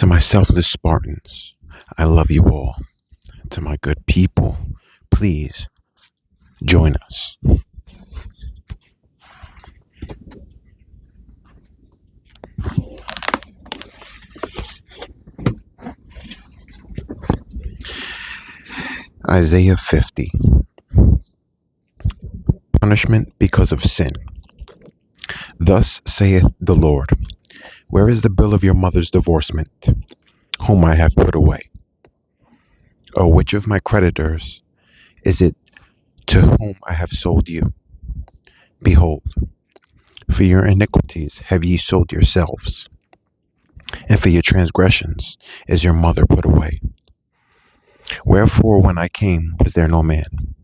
To my selfless Spartans, I love you all. To my good people, please join us. Isaiah 50. Punishment because of sin. Thus saith the Lord, where is the bill of your mother's divorcement, whom I have put away? Or which of my creditors is it to whom I have sold you? Behold, for your iniquities have ye sold yourselves, and for your transgressions is your mother put away. Wherefore when I came, was there no man?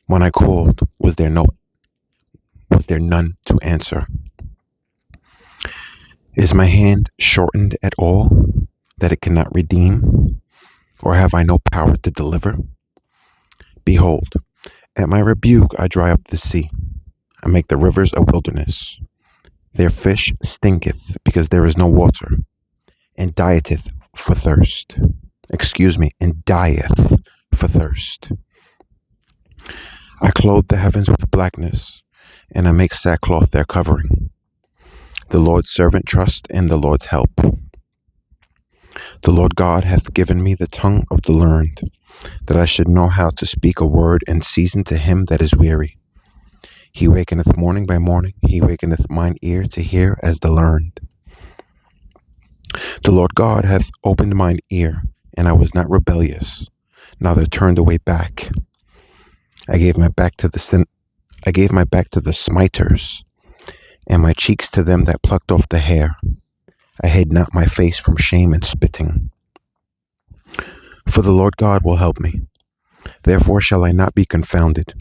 When I called, was there none to answer? Is my hand shortened at all, that it cannot redeem? Or have I no power to deliver? Behold, at my rebuke I dry up the sea. I make the rivers a wilderness. Their fish stinketh, because there is no water, and dieth for thirst. I clothe the heavens with blackness, and I make sackcloth their covering. The Lord's servant trust in the Lord's help. The Lord God hath given me the tongue of the learned, that I should know how to speak a word in season to him that is weary. He wakeneth morning by morning, he wakeneth mine ear to hear as the learned. The Lord God hath opened mine ear, and I was not rebellious, neither turned away back. I gave my back to the smiters, and my cheeks to them that plucked off the hair. I hid not my face from shame and spitting. For the Lord God will help me. Therefore shall I not be confounded.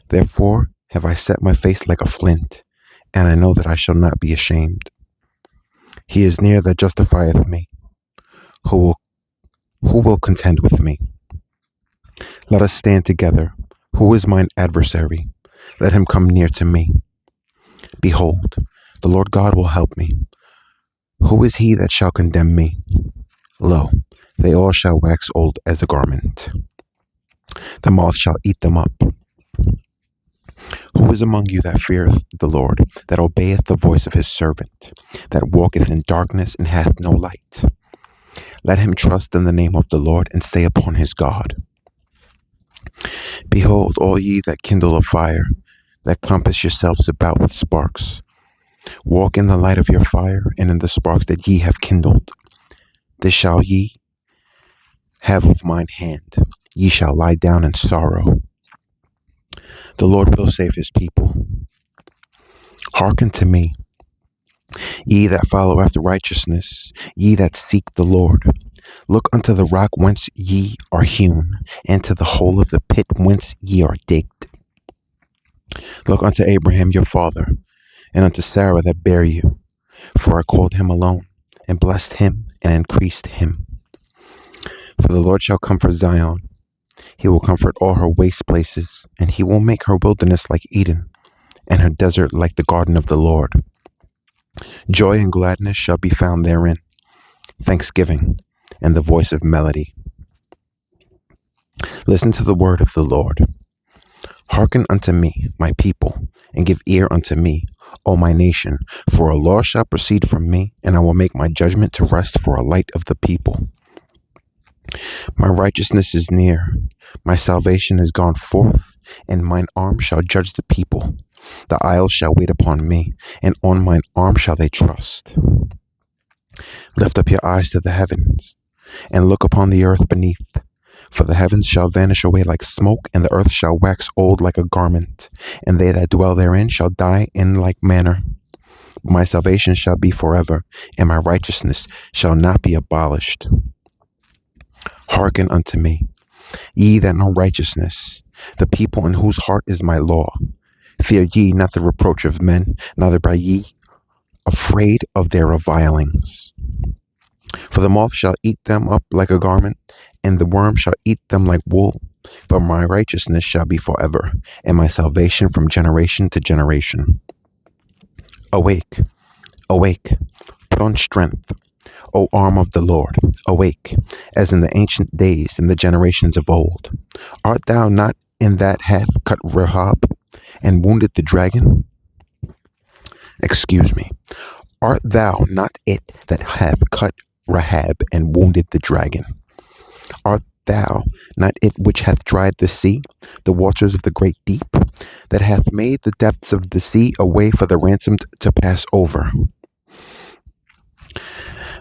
Therefore have I set my face like a flint, and I know that I shall not be ashamed. He is near that justifieth me. Who will contend with me? Let us stand together. Who is mine adversary? Let him come near to me. Behold, the Lord God will help me. Who is he that shall condemn me? Lo, they all shall wax old as a garment. The moth shall eat them up. Who is among you that feareth the Lord, that obeyeth the voice of his servant, that walketh in darkness and hath no light? Let him trust in the name of the Lord, and stay upon his God. Behold, all ye that kindle a fire, that compass yourselves about with sparks, walk in the light of your fire, and in the sparks that ye have kindled. This shall ye have of mine hand. Ye shall lie down in sorrow. The Lord will save his people. Hearken to me, ye that follow after righteousness, ye that seek the Lord. Look unto the rock whence ye are hewn, and to the hole of the pit whence ye are digged. Look unto Abraham your father, and unto Sarah that bare you. For I called him alone, and blessed him, and increased him. For the Lord shall comfort Zion. He will comfort all her waste places, and he will make her wilderness like Eden, and her desert like the garden of the Lord. Joy and gladness shall be found therein, thanksgiving, and the voice of melody. Listen to the word of the Lord. Hearken unto me, my people, and give ear unto me, O my nation, for a law shall proceed from me, and I will make my judgment to rest for a light of the people. My righteousness is near, my salvation is gone forth, and mine arm shall judge the people. The isles shall wait upon me, and on mine arm shall they trust. Lift up your eyes to the heavens, and look upon the earth beneath. For the heavens shall vanish away like smoke, and the earth shall wax old like a garment, and they that dwell therein shall die in like manner. My salvation shall be forever, and my righteousness shall not be abolished. Hearken unto me, ye that know righteousness, the people in whose heart is my law. Fear ye not the reproach of men, neither be ye afraid of their revilings. For the moth shall eat them up like a garment, and the worm shall eat them like wool. But my righteousness shall be forever, and my salvation from generation to generation. Awake, awake, put on strength, O arm of the Lord, awake, as in the ancient days, in the generations of old. Art thou not in that hath cut Rahab and wounded the dragon? Excuse me. Art thou not it that hath cut Rahab and wounded the dragon? Art thou not it which hath dried the sea, the waters of the great deep, that hath made the depths of the sea a way for the ransomed to pass over?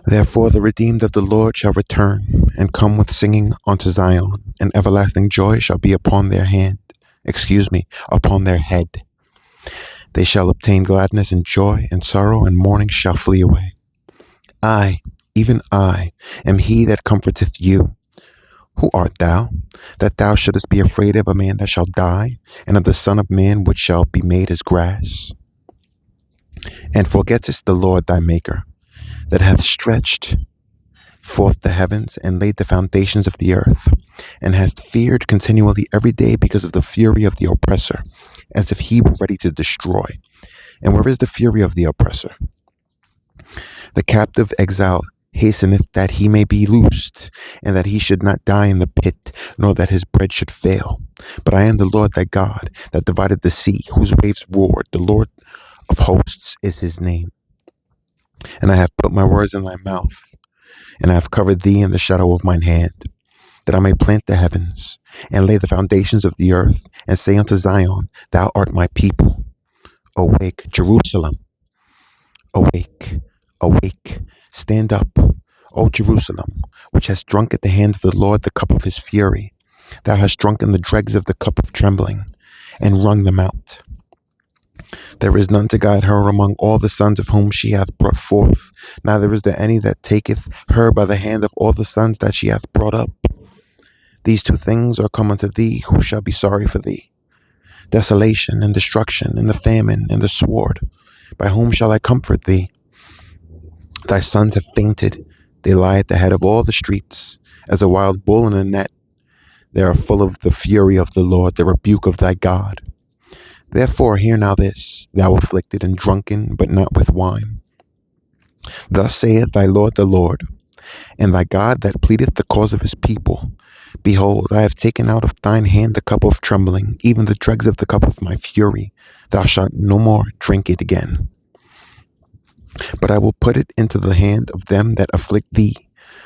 Therefore the redeemed of the Lord shall return and come with singing unto Zion, and everlasting joy shall be upon their upon their head. They shall obtain gladness and joy, and sorrow and mourning shall flee away. I, even I, am he that comforteth you. Who art thou, that thou shouldest be afraid of a man that shall die, and of the Son of Man which shall be made as grass? And forgettest the Lord thy Maker, that hath stretched forth the heavens and laid the foundations of the earth, and hast feared continually every day because of the fury of the oppressor, as if he were ready to destroy. And where is the fury of the oppressor? The captive exile hasteneth that he may be loosed, and that he should not die in the pit, nor that his bread should fail. But I am the Lord thy God, that divided the sea, whose waves roared. The Lord of hosts is his name. And I have put my words in thy mouth, and I have covered thee in the shadow of mine hand, that I may plant the heavens, and lay the foundations of the earth, and say unto Zion, Thou art my people. Awake, Jerusalem. Awake, awake, stand up, O Jerusalem, which hast drunk at the hand of the Lord the cup of his fury. Thou hast drunken the dregs of the cup of trembling, and wrung them out. There is none to guide her among all the sons of whom she hath brought forth, neither is there any that taketh her by the hand of all the sons that she hath brought up. These two things are come unto thee, who shall be sorry for thee: desolation and destruction, and the famine and the sword. By whom shall I comfort thee? Thy sons have fainted, they lie at the head of all the streets, as a wild bull in a net. They are full of the fury of the Lord, the rebuke of thy God. Therefore hear now this, thou afflicted and drunken, but not with wine. Thus saith thy Lord the Lord, and thy God that pleadeth the cause of his people: Behold, I have taken out of thine hand the cup of trembling, even the dregs of the cup of my fury. Thou shalt no more drink it again. But I will put it into the hand of them that afflict thee,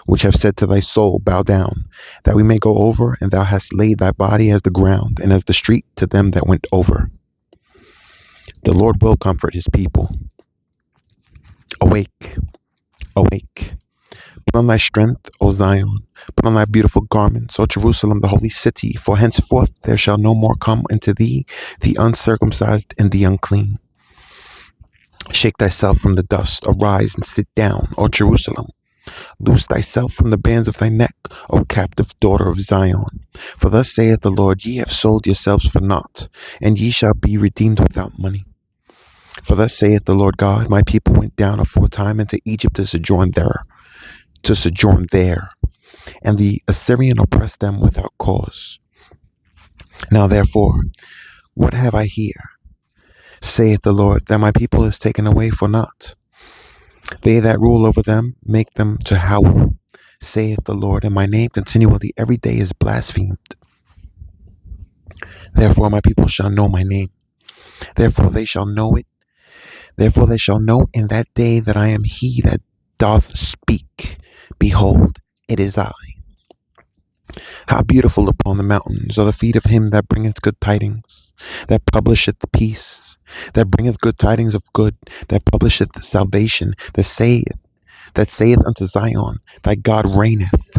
which have said to thy soul, Bow down, that we may go over, and thou hast laid thy body as the ground, and as the street to them that went over. The Lord will comfort his people. Awake, awake. Put on thy strength, O Zion. Put on thy beautiful garments, O Jerusalem, the holy city. For henceforth there shall no more come into thee the uncircumcised and the unclean. Shake thyself from the dust. Arise and sit down, O Jerusalem. Loose thyself from the bands of thy neck, O captive daughter of Zion. For thus saith the Lord, Ye have sold yourselves for naught, and ye shall be redeemed without money. For thus saith the Lord God, My people went down aforetime into Egypt to sojourn there, and the Assyrian oppressed them without cause. Now therefore, what have I here? Saith the Lord, that my people is taken away for naught. They that rule over them make them to howl, saith the Lord, and my name continually every day is blasphemed. Therefore my people shall know my name. Therefore they shall know it. Therefore they shall know in that day that I am he that doth speak. Behold, it is I. How beautiful upon the mountains are the feet of him that bringeth good tidings, that publisheth peace, that bringeth good tidings of good, that publisheth salvation, that saith unto Zion, Thy God reigneth.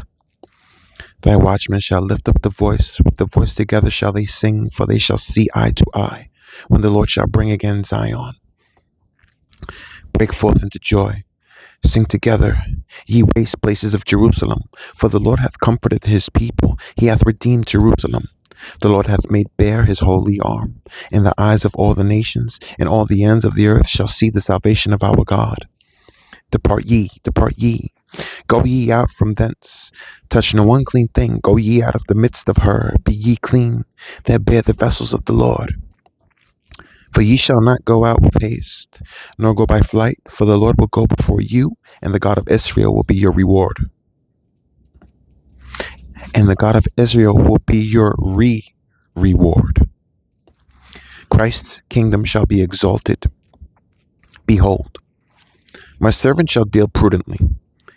Thy watchmen shall lift up the voice, with the voice together shall they sing, for they shall see eye to eye, when the Lord shall bring again Zion. Break forth into joy. Sing together, ye waste places of Jerusalem, for the Lord hath comforted his people, he hath redeemed Jerusalem. The Lord hath made bare his holy arm, and the eyes of all the nations, and all the ends of the earth shall see the salvation of our God. Depart ye, go ye out from thence. Touch no unclean thing, go ye out of the midst of her. Be ye clean, that bear the vessels of the Lord. For ye shall not go out with haste, nor go by flight, for the Lord will go before you, and the God of Israel will be your reward. And the God of Israel will be your reward. Christ's kingdom shall be exalted. Behold, my servant shall deal prudently.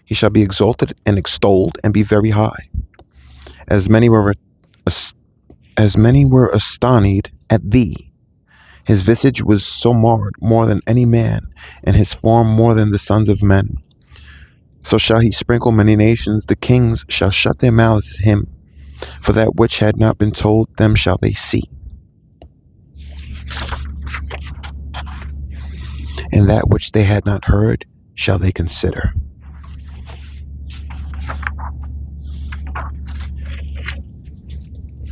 He shall be exalted and extolled and be very high. As many were astonished at thee. His visage was so marred more than any man, and his form more than the sons of men. So shall he sprinkle many nations. The kings shall shut their mouths at him. For that which had not been told them shall they see, and that which they had not heard shall they consider.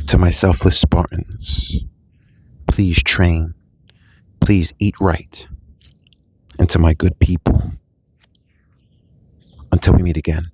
To my selfless Spartans, please train, please eat right. And to my good people, until we meet again.